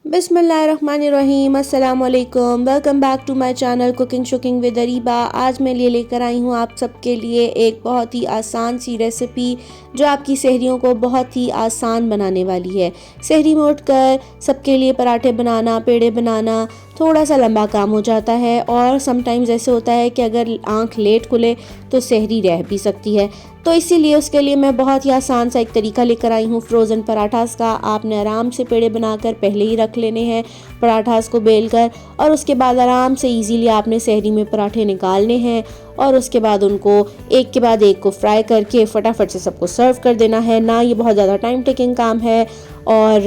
बिस्मिल्लाहिर्रहमानिर्रहीम, अस्सलाम वालेकुम। Welcome back to my channel cooking shooking with Ariba. आज मैं लेकर आई हूँ आप सबके लिए एक बहुत ही आसान सी रेसिपी जो आपकी सहरियों को बहुत ही आसान बनाने वाली है। सहरी में उठकर सबके लिए पराठे बनाना, पेड़े बनाना थोड़ा सा लंबा काम हो जाता है और समटाइम्स ऐसे होता है कि अगर आंख लेट खुले तो सहरी रह भी सकती है। तो इसीलिए उसके लिए मैं बहुत ही आसान सा एक तरीका लेकर आई हूँ फ्रोज़न पराठास का। आपने आराम से पेड़े बनाकर पहले ही रख लेने हैं पराठास को बेल कर, और उसके बाद आराम से इजीली आपने सहरी में पराठे निकालने हैं और उसके बाद उनको एक के बाद एक को फ्राई करके फटाफट से सबको सर्व कर देना है। ना ये बहुत ज़्यादा टाइम टेकिंग काम है और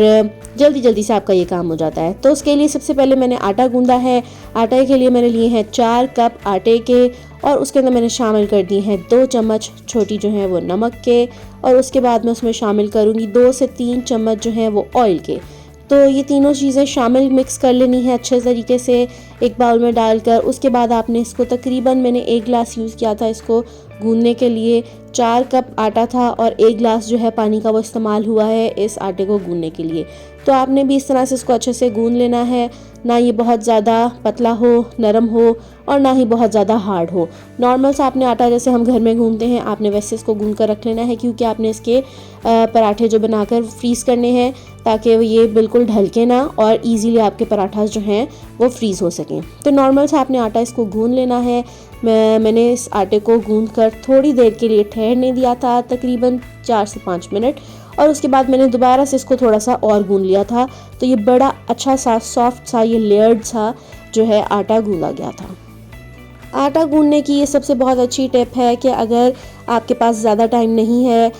जल्दी जल्दी से आपका ये काम हो जाता है। तो उसके लिए सबसे पहले मैंने आटा गूंदा है। आटे के लिए मैंने लिए हैं 4 कप आटे के और उसके अंदर मैंने शामिल कर दी हैं 2 चम्मच छोटी जो है वो नमक के, और उसके बाद मैं उसमें शामिल करूँगी 2 से 3 चम्मच जो है वो ऑयल के। तो ये तीनों चीज़ें शामिल मिक्स कर लेनी है अच्छे तरीके से एक बाउल में डालकर। उसके बाद आपने इसको तकरीबन मैंने 1 गिलास यूज़ किया था इसको गूंदने के लिए। 4 कप आटा था और 1 गिलास जो है पानी का वो इस्तेमाल हुआ है इस आटे को गूंदने के लिए। तो आपने भी इस तरह से इसको अच्छे से गूंद लेना है, ना ये बहुत ज़्यादा पतला हो, नरम हो, और ना ही बहुत ज़्यादा हार्ड हो। नॉर्मल सा आपने आटा जैसे हम घर में गूंदते हैं आपने वैसे इसको गूंद कर रख लेना है, क्योंकि आपने इसके पराठे जो बनाकर फ्रीज़ करने हैं ताकि ये बिल्कुल ढलके ना और इजीली आपके पराठास जो हैं वो फ्रीज़ हो सकें। तो नॉर्मल सा आपने आटा इसको गूंद लेना है। मैंने इस आटे को गूंद कर थोड़ी देर के लिए ठहरने दिया था, तकरीबन 4 से 5 मिनट, और उसके बाद मैंने दोबारा से इसको थोड़ा सा और गूंद लिया था। तो ये बड़ा अच्छा सा सॉफ्ट सा ये लेयर्ड सा जो है आटा गूंदा गया था। आटा गूंदने की ये सबसे बहुत अच्छी टिप है कि अगर आपके पास ज़्यादा टाइम नहीं है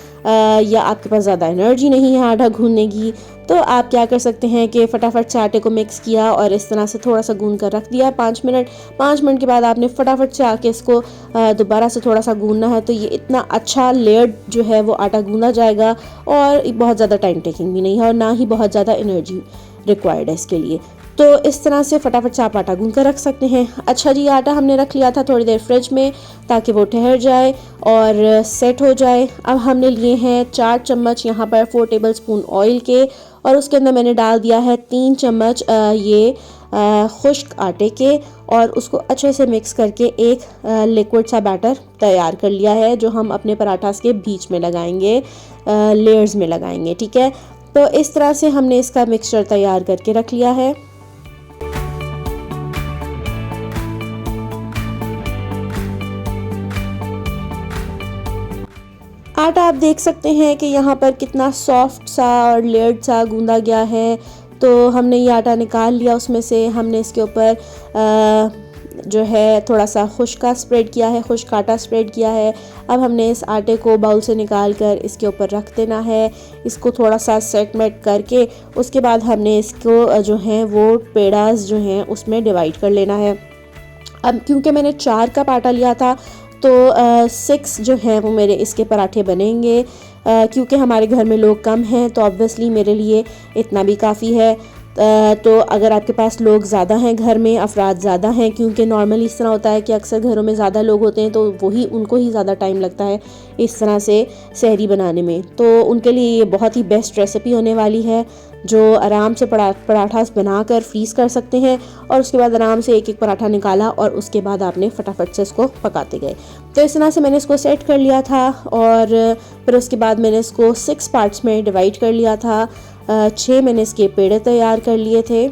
या आपके पास ज़्यादा एनर्जी नहीं है आटा गूंदने की, तो आप क्या कर सकते हैं कि फटाफट से आटे को मिक्स किया और इस तरह से थोड़ा सा गूंद कर रख दिया 5 मिनट। 5 मिनट के बाद आपने फटाफट से आके इसको दोबारा से थोड़ा सा गूंदना है। तो ये इतना अच्छा लेयर्ड जो है वो आटा गूंदा जाएगा और बहुत ज़्यादा टाइम टेकिंग भी नहीं है और ना ही बहुत ज़्यादा एनर्जी रिक्वायर्ड है इसके लिए। तो इस तरह से फटाफट से आप आटा गूंद कर रख सकते हैं। अच्छा जी, आटा हमने रख लिया था थोड़ी देर फ्रिज में ताकि वो ठहर जाए और सेट हो जाए। अब हमने लिए हैं 4 चम्मच यहाँ पर 4 टेबल स्पून ऑयल के, और उसके अंदर मैंने डाल दिया है 3 चम्मच ये खुश्क आटे के, और उसको अच्छे से मिक्स करके एक लिक्विड सा बैटर तैयार कर लिया है जो हम अपने पराठास के बीच में लगाएंगे, लेयर्स में लगाएंगे। ठीक है, तो इस तरह से हमने इसका मिक्सचर तैयार करके रख लिया है। आटा आप देख सकते हैं कि यहाँ पर कितना सॉफ्ट सा और लेयर्ड सा गूंदा गया है। तो हमने ये आटा निकाल लिया, उसमें से हमने इसके ऊपर जो है थोड़ा सा खुश्का स्प्रेड किया है, खुश्क आटा स्प्रेड किया है। अब हमने इस आटे को बाउल से निकाल कर इसके ऊपर रख देना है, इसको थोड़ा सा सेट मेट करके उसके बाद हमने इसको जो है वो पेड़ास जो हैं उसमें डिवाइड कर लेना है। अब क्योंकि मैंने 4 कप आटा लिया था तो 6 जो हैं वो मेरे इसके पराठे बनेंगे। क्योंकि हमारे घर में लोग कम हैं तो ऑब्वियसली मेरे लिए इतना भी काफ़ी है। तो अगर आपके पास लोग ज़्यादा हैं, घर में अफराद ज़्यादा हैं, क्योंकि नॉर्मली इस तरह होता है कि अक्सर घरों में ज़्यादा लोग होते हैं तो वही उनको ही ज़्यादा टाइम लगता है इस तरह से सहरी बनाने में, तो उनके लिए ये बहुत ही बेस्ट रेसिपी होने वाली है जो आराम से पराठास बनाकर फ्रीज़ कर सकते हैं। और उसके बाद आराम से एक एक पराठा निकाला और उसके बाद आपने फटाफट से इसको पकाते गए। तो इस तरह से मैंने इसको सेट कर लिया था और फिर उसके बाद मैंने इसको 6 पार्ट्स में डिवाइड कर लिया था। 6 मैंने इसके पेड़े तैयार कर लिए थे।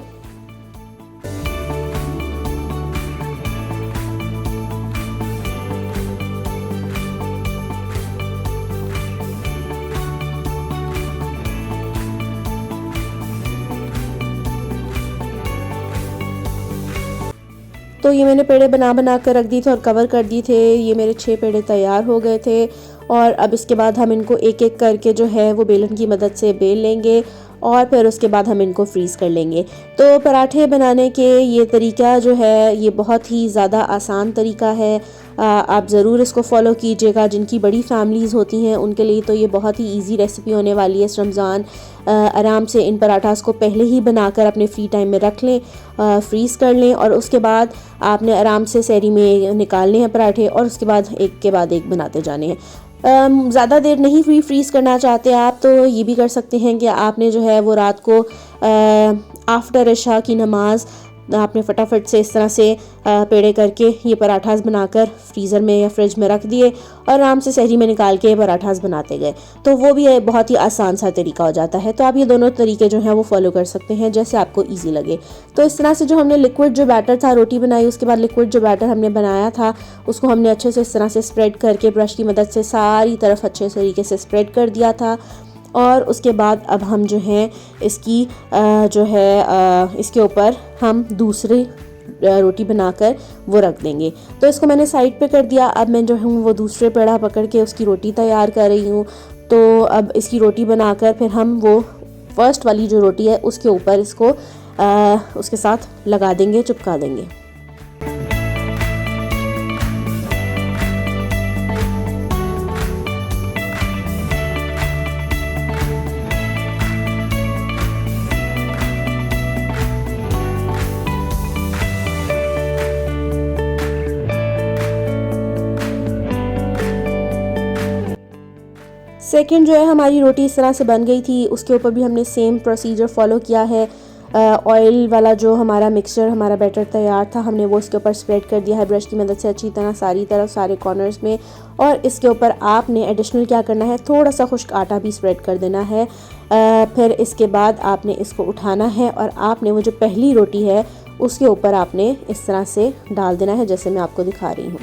तो ये मैंने पेड़े बना कर रख दी थे और कवर कर दी थे। ये मेरे 6 पेड़े तैयार हो गए थे और अब इसके बाद हम इनको एक एक करके जो है वो बेलन की मदद से बेल लेंगे और फिर उसके बाद हम इनको फ्रीज़ कर लेंगे। तो पराठे बनाने के ये तरीका जो है ये बहुत ही ज़्यादा आसान तरीका है। आप ज़रूर इसको फॉलो कीजिएगा। जिनकी बड़ी फैमिलीज़ होती हैं उनके लिए तो ये बहुत ही इजी रेसिपी होने वाली है इस रमज़ान। आराम से इन पराठास को पहले ही बनाकर अपने फ्री टाइम में रख लें, फ्रीज़ कर लें और उसके बाद आपने आराम से सहरी में निकालने हैं पराठे और उसके बाद एक के बाद एक बनाते जाने हैं। ज़्यादा देर नहीं फ्रीज़ करना चाहते आप तो ये भी कर सकते हैं कि आपने जो है वो रात को आफ्टर इशा की नमाज आपने फटाफट से इस तरह से पेड़े करके ये पराठास बनाकर फ्रीज़र में या फ्रिज में रख दिए और आराम से सहरी में निकाल के पराठास बनाते गए, तो वो भी बहुत ही आसान सा तरीका हो जाता है। तो आप ये दोनों तरीके जो हैं वो फॉलो कर सकते हैं जैसे आपको ईजी लगे। तो इस तरह से जो हमने लिक्विड जो बैटर था रोटी बनाई, उसके बाद लिक्विड जो बैटर हमने बनाया था उसको हमने अच्छे से इस तरह से स्प्रेड करके ब्रश की मदद से सारी तरफ अच्छे तरीके से स्प्रेड कर दिया था। और उसके बाद अब हम जो हैं इसकी जो है इसके ऊपर हम दूसरी रोटी बनाकर वो रख देंगे। तो इसको मैंने साइड पे कर दिया। अब मैं जो हूँ वो दूसरे पेड़ा पकड़ के उसकी रोटी तैयार कर रही हूँ। तो अब इसकी रोटी बनाकर फिर हम वो फर्स्ट वाली जो रोटी है उसके ऊपर इसको उसके साथ लगा देंगे, चिपका देंगे। सेकंड जो है हमारी रोटी इस तरह से बन गई थी, उसके ऊपर भी हमने सेम प्रोसीजर फॉलो किया है। ऑयल वाला जो हमारा मिक्सचर हमारा बैटर तैयार था हमने वो इसके ऊपर स्प्रेड कर दिया है ब्रश की मदद से अच्छी तरह सारी तरफ सारे कॉर्नर्स में। और इसके ऊपर आपने एडिशनल क्या करना है, थोड़ा सा खुश्क आटा भी स्प्रेड कर देना है। फिर इसके बाद आपने इसको उठाना है और आपने वो जो पहली रोटी है उसके ऊपर आपने इस तरह से डाल देना है जैसे मैं आपको दिखा रही हूँ।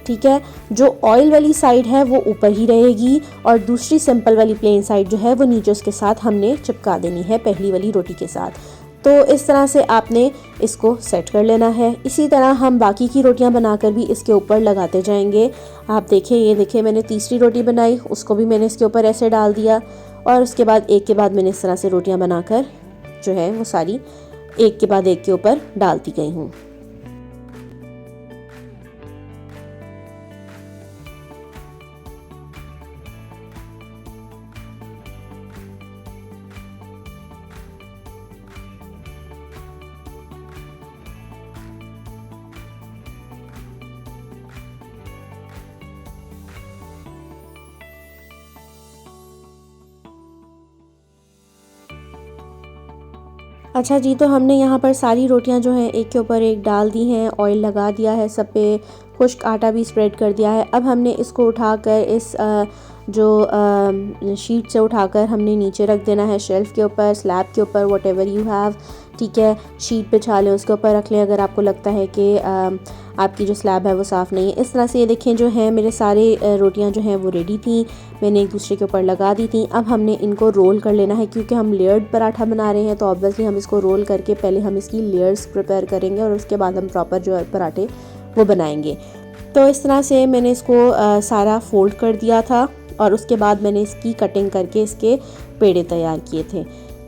ठीक है, जो ऑयल वाली साइड है वो ऊपर ही रहेगी और दूसरी सिंपल वाली प्लेन साइड जो है वो नीचे उसके साथ हमने चिपका देनी है पहली वाली रोटी के साथ। तो इस तरह से आपने इसको सेट कर लेना है। इसी तरह हम बाकी की रोटियां बनाकर भी इसके ऊपर लगाते जाएंगे। आप देखें, ये देखें मैंने तीसरी रोटी बनाई, उसको भी मैंने इसके ऊपर ऐसे डाल दिया और उसके बाद एक के बाद मैंने इस तरह से रोटियाँ बनाकर जो है वो सारी एक के बाद एक के ऊपर डालती गई हूँ। अच्छा जी, तो हमने यहाँ पर सारी रोटियाँ जो हैं एक के ऊपर एक डाल दी हैं, ऑयल लगा दिया है सब पे, खुश्क आटा भी स्प्रेड कर दिया है। अब हमने इसको उठाकर इस जो शीट से उठाकर हमने नीचे रख देना है शेल्फ़ के ऊपर, स्लैब के ऊपर, वॉट एवर यू हैव। ठीक है, शीट बिछा लें, उसके ऊपर रख लें अगर आपको लगता है कि आपकी जो स्लैब है वो साफ़ नहीं है। इस तरह से ये देखें जो है मेरे सारे रोटियां जो हैं वो रेडी थी, मैंने एक दूसरे के ऊपर लगा दी थी। अब हमने इनको रोल कर लेना है क्योंकि हम लेयर्ड पराठा बना रहे हैं तो ऑब्वियसली हम इसको रोल करके पहले हम इसकी लेयर्स प्रिपेयर करेंगे और उसके बाद हम प्रॉपर जो पराठे वो बनाएंगे। तो इस तरह से मैंने इसको सारा फोल्ड कर दिया था और उसके बाद मैंने इसकी कटिंग करके इसके पेड़े तैयार किए थे।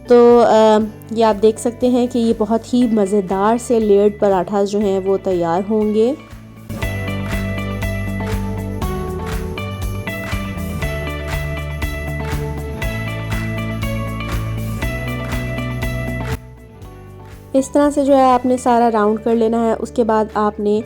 तो ये आप देख सकते हैं कि ये बहुत ही मज़ेदार से लेयर्ड पराठास जो हैं वो तैयार होंगे। इस तरह से जो है आपने सारा राउंड कर लेना है। उसके बाद आपने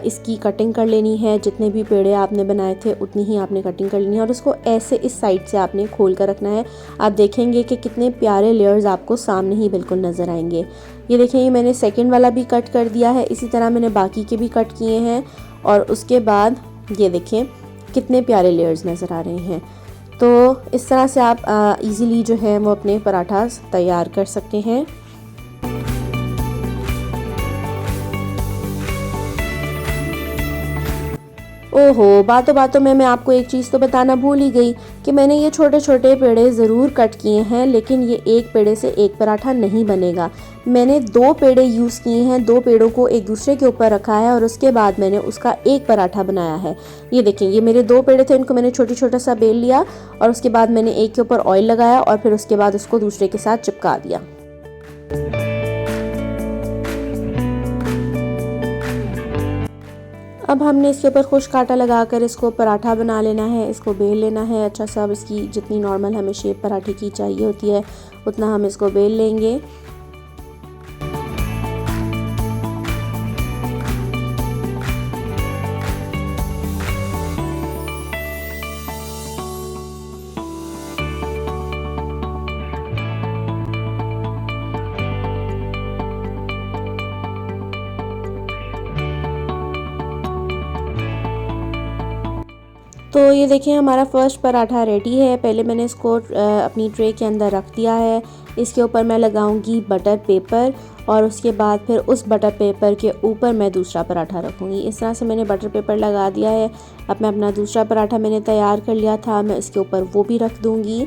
इसकी कटिंग कर लेनी है। जितने भी पेड़े आपने बनाए थे उतनी ही आपने कटिंग कर लेनी है और उसको ऐसे इस साइड से आपने खोल कर रखना है। आप देखेंगे कि कितने प्यारे लेयर्स आपको सामने ही बिल्कुल नज़र आएंगे। ये देखें, ये मैंने सेकंड वाला भी कट कर दिया है, इसी तरह मैंने बाकी के भी कट किए हैं और उसके बाद ये देखें कितने प्यारे लेयर्स नज़र आ रहे हैं। तो इस तरह से आप ईज़िली जो है वो अपने पराठास तैयार कर सकते हैं। ओहो, बातों बातों में मैं आपको एक चीज़ तो बताना भूल ही गई कि मैंने ये छोटे छोटे पेड़े ज़रूर कट किए हैं, लेकिन ये एक पेड़े से एक पराठा नहीं बनेगा। मैंने 2 पेड़े यूज़ किए हैं, 2 पेड़ों को एक दूसरे के ऊपर रखा है और उसके बाद मैंने उसका एक पराठा बनाया है। ये देखें, ये मेरे 2 पेड़े थे, इनको मैंने छोटा सा बेल लिया और उसके बाद मैंने एक के ऊपर ऑयल लगाया और फिर उसके बाद उसको दूसरे के साथ चिपका दिया। अब हमने इसके ऊपर खुश्क आटा लगाकर इसको पराठा बना लेना है, इसको बेल लेना है अच्छा सा। इसकी जितनी नॉर्मल हमें शेप पराठे की चाहिए होती है उतना हम इसको बेल लेंगे। तो ये देखिए हमारा फर्स्ट पराठा रेडी है। पहले मैंने इसको अपनी ट्रे के अंदर रख दिया है। इसके ऊपर मैं लगाऊंगी बटर पेपर और उसके बाद फिर उस बटर पेपर के ऊपर मैं दूसरा पराठा रखूँगी। इस तरह से मैंने बटर पेपर लगा दिया है। अब मैं अपना दूसरा पराठा मैंने तैयार कर लिया था, मैं इसके ऊपर वो भी रख दूँगी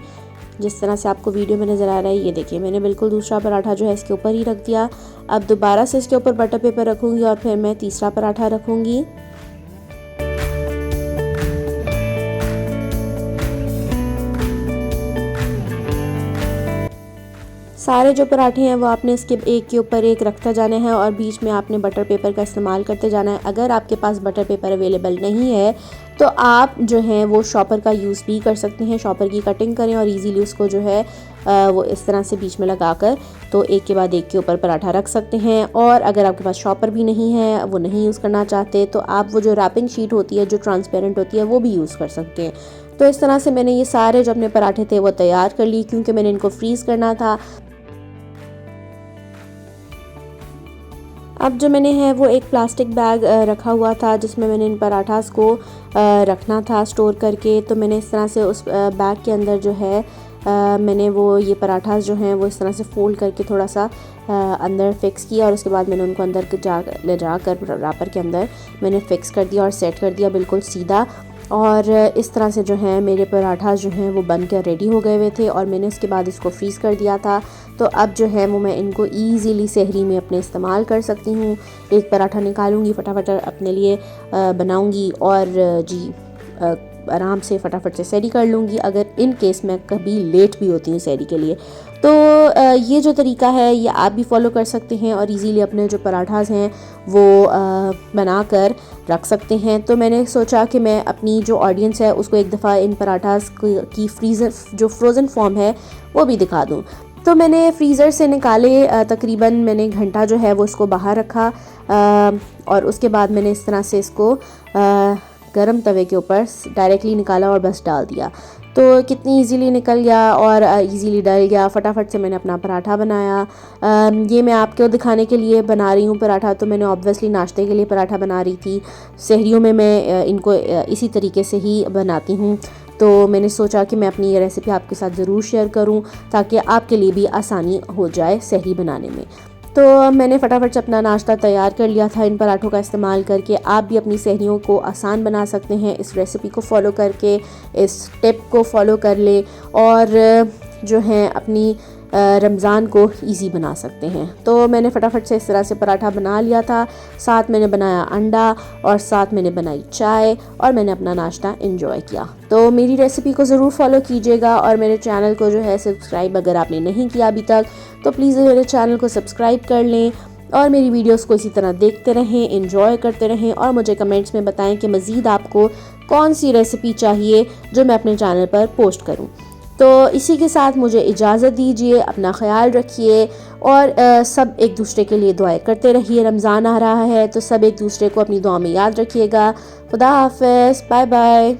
जिस तरह से आपको वीडियो में नज़र आ रहा है। ये देखिए मैंने बिल्कुल दूसरा पराठा जो है इसके ऊपर ही रख दिया। अब दोबारा से इसके ऊपर बटर पेपर रखूँगी और फिर मैं तीसरा पराठा रखूँगी। सारे जो पराठे हैं वो आपने इसके एक के ऊपर एक रखता जाना है और बीच में आपने बटर पेपर का इस्तेमाल करते जाना है। अगर आपके पास बटर पेपर अवेलेबल नहीं है तो आप जो है वो शॉपर का यूज़ भी कर सकते हैं। शॉपर की कटिंग करें और इजीली उसको जो है वो इस तरह से बीच में लगाकर तो एक के बाद एक के ऊपर पराठा रख सकते हैं। और अगर आपके पास शॉपर भी नहीं है, वो नहीं यूज़ करना चाहते, तो आप वो जो रैपिंग शीट होती है जो ट्रांसपेरेंट होती है वो भी यूज़ कर सकते हैं। तो इस तरह से मैंने ये सारे जो अपने पराठे थे वो तैयार कर लिए क्योंकि मैंने इनको फ्रीज़ करना था। अब जो मैंने है वो एक प्लास्टिक बैग रखा हुआ था जिसमें मैंने इन पराठास को रखना था स्टोर करके। तो मैंने इस तरह से उस बैग के अंदर जो है मैंने वो ये पराठास जो हैं वो इस तरह से फोल्ड करके थोड़ा सा अंदर फिक्स किया और उसके बाद मैंने उनको अंदर ले जाकर रैपर के अंदर मैंने फिक्स कर दिया और सेट कर दिया बिल्कुल सीधा। और इस तरह से जो है मेरे पराठा जो हैं वो बन कर रेडी हो गए हुए थे और मैंने उसके बाद इसको फ्रीज़ कर दिया था। तो अब जो है वो मैं इनको ईज़िली सहरी में अपने इस्तेमाल कर सकती हूँ। एक पराठा निकालूंगी, फटाफट अपने लिए बनाऊंगी और जी आराम से फटाफट से सहरी कर लूँगी अगर इन केस मैं कभी लेट भी होती हूँ सहरी के लिए। तो ये जो तरीका है ये आप भी फॉलो कर सकते हैं और इजीली अपने जो पराठास हैं वो बनाकर रख सकते हैं। तो मैंने सोचा कि मैं अपनी जो ऑडियंस है उसको एक दफ़ा इन पराठास की फ्रीज़र जो फ्रोज़न फॉर्म है वो भी दिखा दूँ। तो मैंने फ्रीज़र से निकाले तकरीबन मैंने घंटा जो है वो इसको बाहर रखा और उसके बाद मैंने इस तरह से इसको गरम तवे के ऊपर डायरेक्टली निकाला और बस डाल दिया। तो कितनी इजीली निकल गया और इजीली डल गया। फटाफट से मैंने अपना पराठा बनाया। ये मैं आपको दिखाने के लिए बना रही हूँ पराठा। तो मैंने ऑब्वियसली नाश्ते के लिए पराठा बना रही थी। सहरियों में मैं इनको इसी तरीके से ही बनाती हूँ। तो मैंने सोचा कि मैं अपनी ये रेसिपी आपके साथ ज़रूर शेयर करूँ ताकि आपके लिए भी आसानी हो जाए सहरी बनाने में। तो मैंने फटाफट से अपना नाश्ता तैयार कर लिया था इन पराठों का इस्तेमाल करके। आप भी अपनी सहरियों को आसान बना सकते हैं इस रेसिपी को फॉलो करके, इस टिप को फॉलो कर ले और जो है अपनी रमज़ान को इजी बना सकते हैं। तो मैंने फटाफट से इस तरह से पराठा बना लिया था। साथ मैंने बनाया अंडा और साथ मैंने बनाई चाय और मैंने अपना नाश्ता एंजॉय किया। तो मेरी रेसिपी को ज़रूर फॉलो कीजिएगा और मेरे चैनल को जो है सब्सक्राइब अगर आपने नहीं किया अभी तक तो प्लीज़ मेरे चैनल को सब्सक्राइब कर लें और मेरी वीडियोस को इसी तरह देखते रहें, एंजॉय करते रहें और मुझे कमेंट्स में बताएं कि मज़ीद आपको कौन सी रेसिपी चाहिए जो मैं अपने चैनल पर पोस्ट करूं। तो इसी के साथ मुझे इजाज़त दीजिए। अपना ख्याल रखिए और सब एक दूसरे के लिए दुआएं करते रहिए। रमज़ान आ रहा है तो सब एक दूसरे को अपनी दुआ में याद रखिएगा। खुदा हाफ़िज़, बाय बाय।